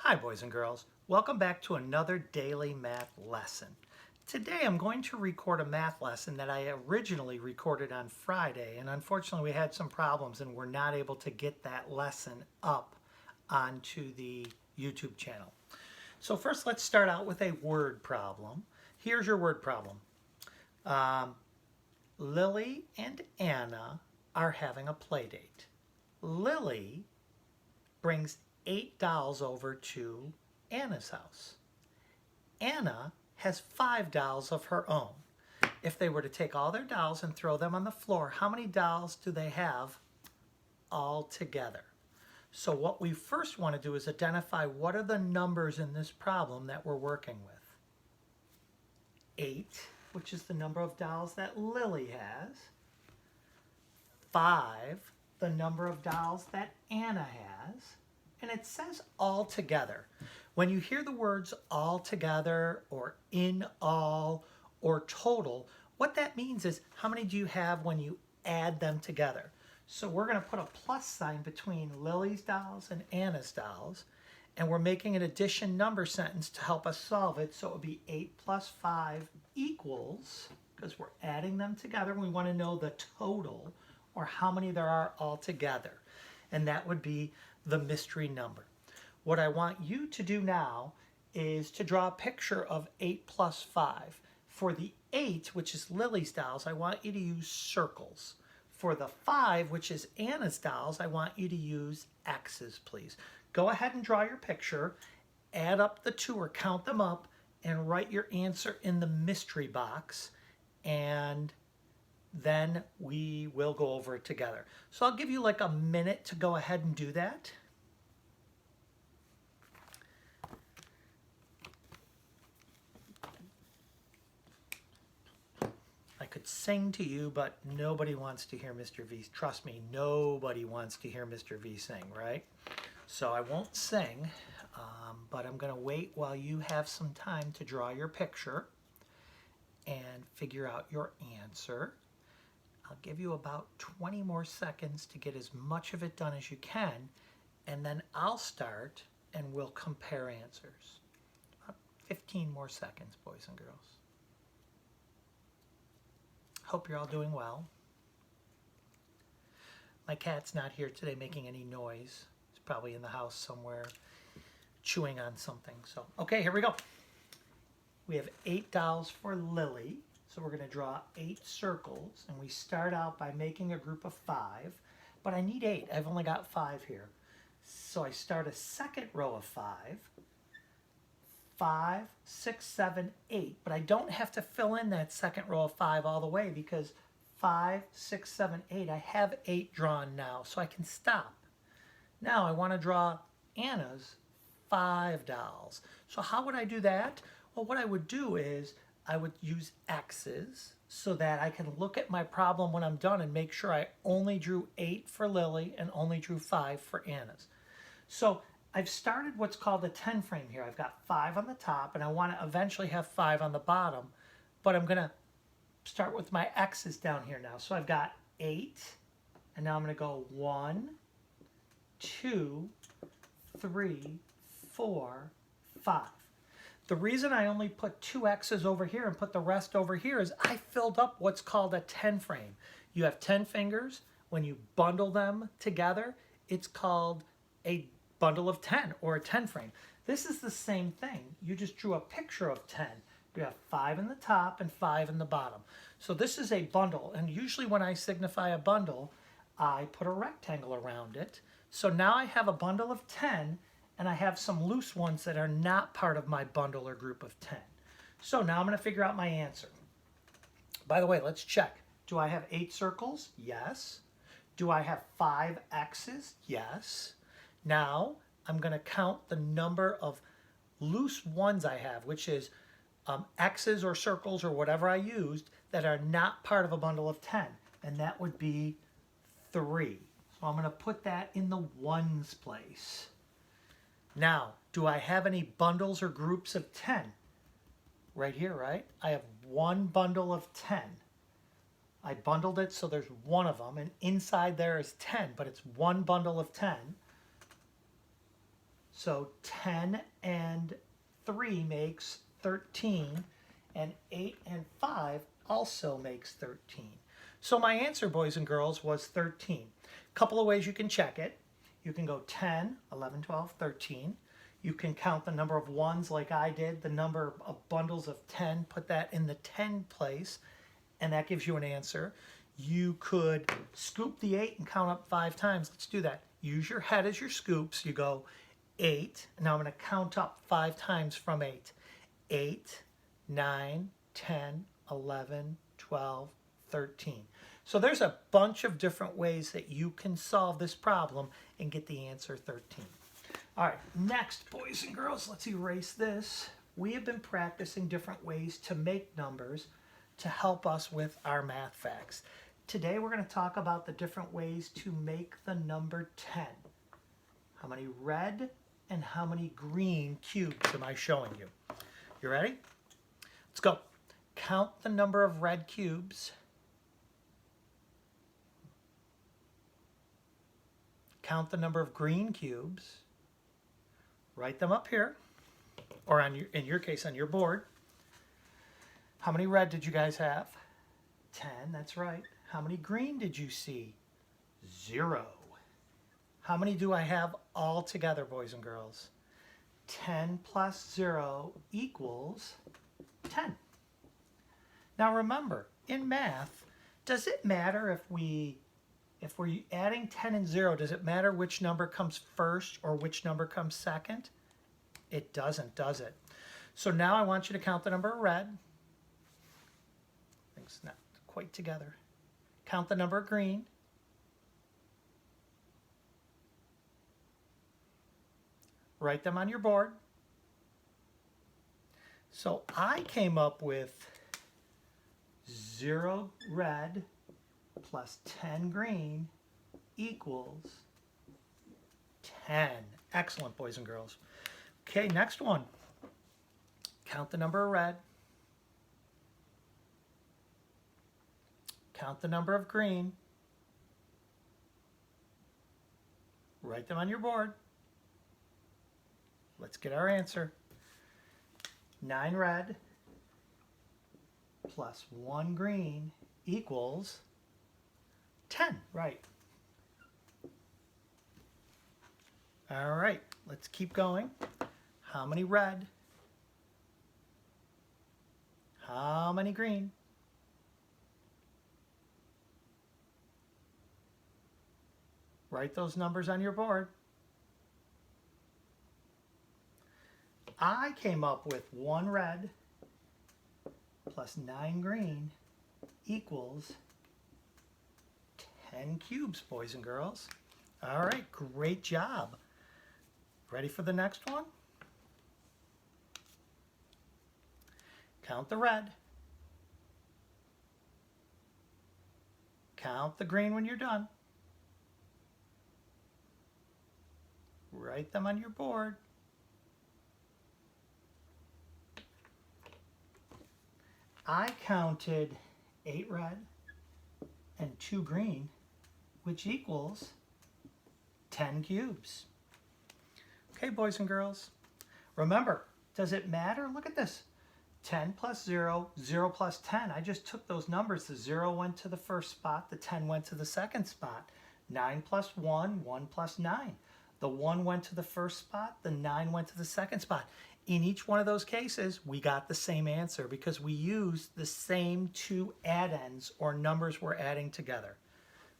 Hi boys and girls, welcome back to another daily math lesson. Today I'm going to record a math lesson that I originally recorded on Friday, and unfortunately we had some problems and we're not able to get that lesson up onto the YouTube channel. So first let's start out with a word problem. Here's your word problem. Lily and Anna are having a play date. Lily brings 8 dolls over to Anna's house. Anna has 5 dolls of her own. If they were to take all their dolls and throw them on the floor, how many dolls do they have all together? So what we first want to do is identify what are the numbers in this problem that we're working with. 8, which is the number of dolls that Lily has. 5, the number of dolls that Anna has. And it says all together. When you hear the words all together or in all or total, what that means is how many do you have when you add them together? So we're going to put a plus sign between Lily's dolls and Anna's dolls, and we're making an addition number sentence to help us solve it. So it would be 8 plus 5 equals, because we're adding them together, we want to know the total or how many there are all together. And that would be the mystery number. What I want you to do now is to draw a picture of 8 plus 5. For the 8, which is Lily's dolls, I want you to use circles. For the 5, which is Anna's dolls, I want you to use X's, please. Go ahead and draw your picture, add up the two or count them up, and write your answer in the mystery box, and then we will go over it together. So I'll give you like a minute to go ahead and do that. I could sing to you, but nobody wants to hear Mr. V. Trust me, nobody wants to hear Mr. V sing, right? So I won't sing, but I'm going to wait while you have some time to draw your picture and figure out your answer. I'll give you about 20 more seconds to get as much of it done as you can, and then I'll start and we'll compare answers. About 15 more seconds, boys and girls. Hope you're all doing well. My cat's not here today making any noise. He's probably in the house somewhere chewing on something. So, okay, here we go. We have 8 dolls for Lily. So we're going to draw 8 circles, and we start out by making a group of 5, but I need 8. I've only got 5 here. So I start a second row of 5, 5, 6, 7, 8, but I don't have to fill in that second row of 5 all the way because 5, 6, 7, 8, I have 8 drawn now, so I can stop. Now I want to draw Anna's 5 dolls. So how would I do that? Well, what I would do is I would use X's so that I can look at my problem when I'm done and make sure I only drew 8 for Lily and only drew 5 for Anna's. So I've started what's called a 10 frame here. I've got 5 on the top and I want to eventually have 5 on the bottom, but I'm going to start with my X's down here now. So I've got 8, and now I'm going to go 1, 2, 3, 4, 5. The reason I only put 2 X's over here and put the rest over here is I filled up what's called a 10 frame. You have 10 fingers. When you bundle them together, it's called a bundle of 10 or a 10 frame. This is the same thing. You just drew a picture of 10. You have 5 in the top and 5 in the bottom. So this is a bundle, and usually when I signify a bundle, I put a rectangle around it. So now I have a bundle of 10, and I have some loose ones that are not part of my bundle or group of 10. So now I'm going to figure out my answer. By the way, let's check. Do I have 8 circles? Yes. Do I have 5 X's? Yes. Now I'm going to count the number of loose ones I have, which is X's or circles or whatever I used that are not part of a bundle of 10. And that would be 3. So I'm going to put that in the ones place. Now, do I have any bundles or groups of 10? Right here, right? I have one bundle of 10. I bundled it so there's one of them, and inside there is 10, but it's one bundle of 10. So 10 and 3 makes 13, and 8 and 5 also makes 13. So my answer, boys and girls, was 13. A couple of ways you can check it. You can go 10, 11, 12, 13. You can count the number of ones like I did, the number of bundles of 10, put that in the 10 place, and that gives you an answer. You could scoop the 8 and count up 5 times. Let's do that. Use your head as your scoops. You go 8. Now I'm going to count up 5 times from 8. 8, 9, 10, 11, 12, 13. So there's a bunch of different ways that you can solve this problem and get the answer 13. All right, next, boys and girls, let's erase this. We have been practicing different ways to make numbers to help us with our math facts. Today we're going to talk about the different ways to make the number 10. How many red and how many green cubes am I showing you? You ready? Let's go. Count the number of red cubes. Count the number of green cubes. Write them up here, or on in your case on your board. How many red did you guys have? 10, that's right. How many green did you see? 0. How many do I have all together, boys and girls? 10 plus 0 equals 10. Now remember, in math, does it matter if we're adding 10 and 0, does it matter which number comes first or which number comes second? It doesn't, does it? So now I want you to count the number of red. Things not quite together. Count the number of green. Write them on your board. So I came up with 0 red plus 10 green equals 10. Excellent, boys and girls. Okay, next one. Count the number of red. Count the number of green. Write them on your board. Let's get our answer. 9 red plus 1 green equals 10, right. All right, let's keep going. How many red? How many green? Write those numbers on your board. I came up with 1 red plus 9 green equals 10 cubes, boys and girls. All right, great job. Ready for the next one? Count the red. Count the green when you're done. Write them on your board. I counted 8 red and 2 green, which equals 10 cubes. Okay, boys and girls. Remember, does it matter? Look at this. 10 plus 0, 0 plus 10. I just took those numbers. The 0 went to the first spot. The 10 went to the second spot. 9 plus 1, 1 plus 9. The 1 went to the first spot. The 9 went to the second spot. In each one of those cases, we got the same answer because we used the same 2 addends or numbers we're adding together.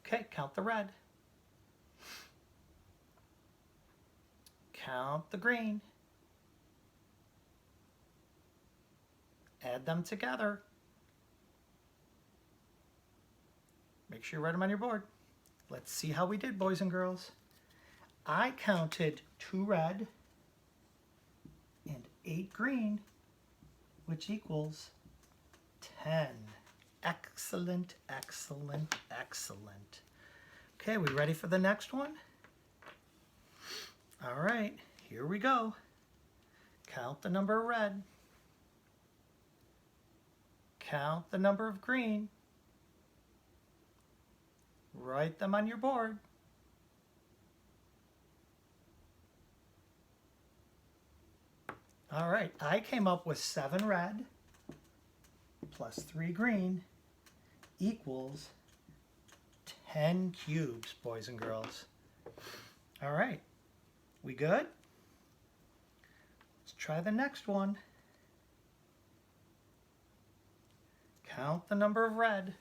Okay, count the red. Count the green. Add them together. Make sure you write them on your board. Let's see how we did, boys and girls. I counted 2 red and 8 green, which equals 10. Excellent, excellent, excellent. Okay, we ready for the next one? All right, here we go. Count the number of red. Count the number of green. Write them on your board. All right, I came up with 7 red plus 3 green equals 10 cubes, boys and girls. All right, we good? Let's try the next one. Count the number of red.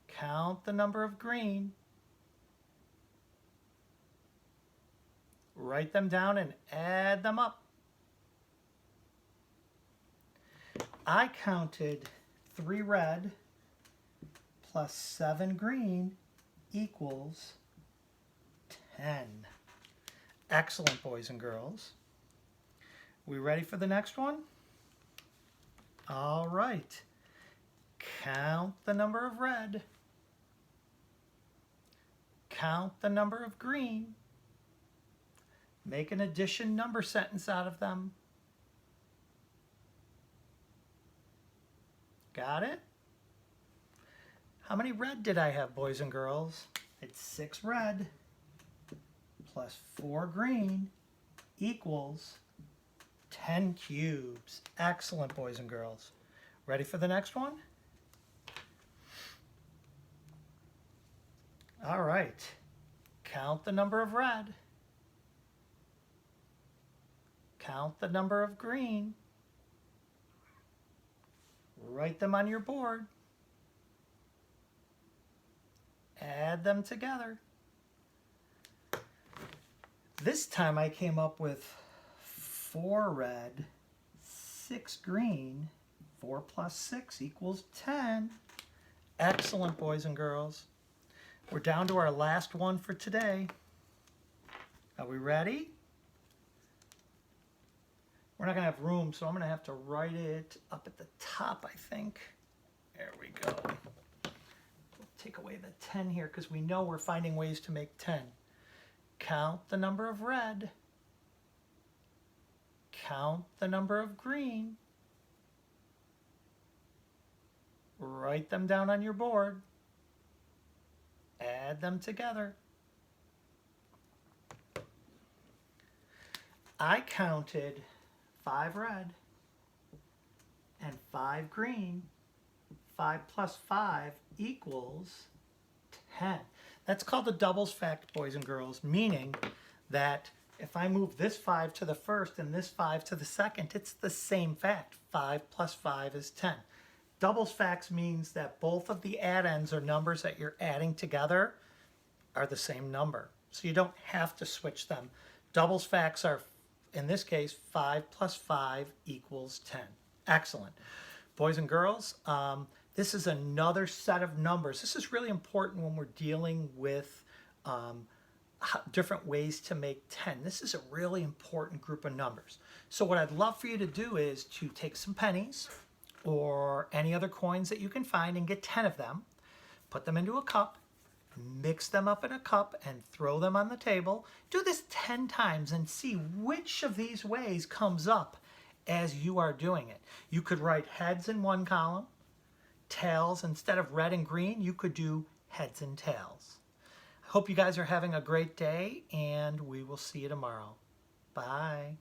Count the number of green. Write them down and add them up. I counted 3 red plus 7 green equals 10. Excellent, boys and girls. We ready for the next one? All right. Count the number of red. Count the number of green. Make an addition number sentence out of them. Got it? How many red did I have, boys and girls? It's 6 red plus 4 green equals 10 cubes. Excellent, boys and girls. Ready for the next one? All right. Count the number of red. Count the number of green. Write them on your board. Add them together. This time I came up with 4 red, 6 green. 4 plus 6 equals 10. Excellent, boys and girls. We're down to our last one for today. Are we ready? We're not going to have room, so I'm going to have to write it up at the top, I think. There we go. We'll take away the 10 here because we know we're finding ways to make 10. Count the number of red. Count the number of green. Write them down on your board. Add them together. I counted 5 red and 5 green. 5 plus 5 equals 10. That's called the doubles fact, boys and girls, meaning that if I move this 5 to the first and this 5 to the second, it's the same fact. 5 plus 5 is 10. Doubles facts means that both of the addends or numbers that you're adding together are the same number. So you don't have to switch them. Doubles facts are, in this case, 5 plus 5 equals 10. Excellent. Boys and girls, this is another set of numbers. This is really important when we're dealing with different ways to make 10. This is a really important group of numbers. So what I'd love for you to do is to take some pennies or any other coins that you can find and get 10 of them, put them into a cup, mix them up in a cup and throw them on the table. Do this 10 times and see which of these ways comes up as you are doing it. You could write heads in one column, tails. Instead of red and green, you could do heads and tails. I hope you guys are having a great day, and we will see you tomorrow. Bye.